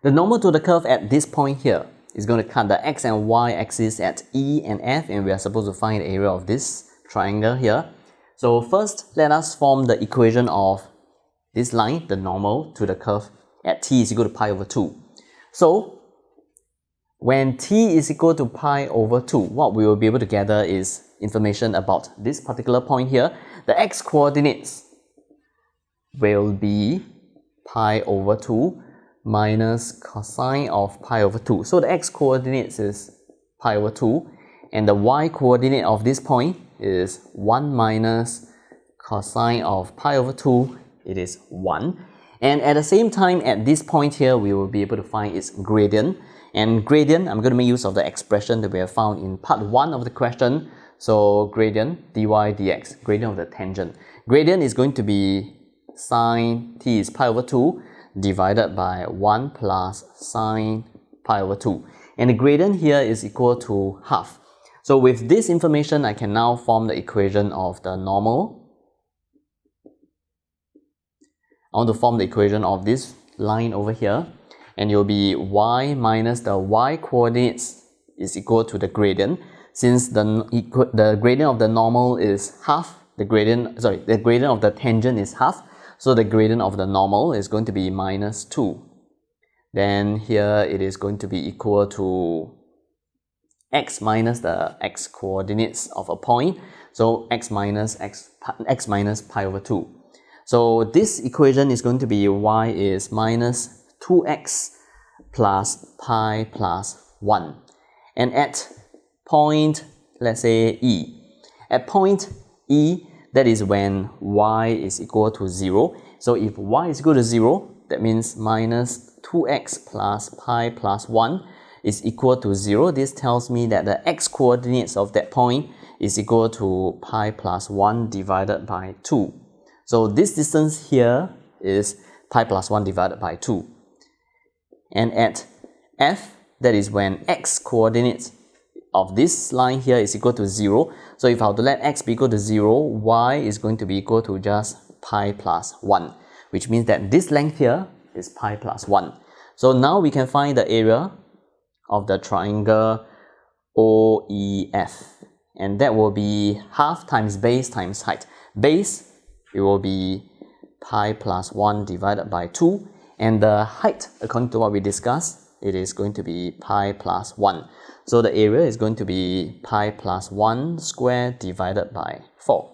The normal to the curve at this point here is going to cut the x and y axis at E and F, and we are supposed to find the area of this triangle here. So first, let us form the equation of this line, the normal to the curve at t is equal to pi over 2. So when t is equal to pi over 2, what we will be able to gather is information about this particular point here. The x coordinates will be pi over 2 minus cosine of pi over 2. So the x coordinates is pi over 2, and the y coordinate of this point is 1 minus cosine of pi over 2, it is 1. And at the same time, at this point here, we will be able to find its gradient. And gradient, I'm going to make use of the expression that we have found in part 1 of the question. So gradient, dy dx, gradient of the tangent. Gradient is going to be sine t is pi over 2 divided by 1 plus sine pi over 2. And the gradient here is equal to half. So with this information, I can now form the equation of the normal. I want to form the equation of this line over here, and it will be y minus the y coordinates is equal to the gradient. Since the gradient of the normal is half, the gradient of the tangent is half, so the gradient of the normal is going to be minus 2. Then here it is going to be equal to x minus the x coordinates of a point, so x minus pi over 2. So this equation is going to be y is minus 2x plus pi plus 1. And at point, let's say E. At point E, that is when y is equal to 0. So if y is equal to 0, that means minus 2x plus pi plus 1 is equal to 0. This tells me that the x coordinates of that point is equal to pi plus 1 divided by 2. So this distance here is pi plus 1 divided by 2. And at F, that is when x coordinates of this line here is equal to 0. So if I were to let x be equal to 0, y is going to be equal to just pi plus 1, which means that this length here is pi plus 1. So now we can find the area of the triangle OEF, and that will be half times base times height. Base, it will be pi plus 1 divided by 2, and the height, according to what we discussed, it is going to be pi plus 1. So the area is going to be pi plus 1 squared divided by 4.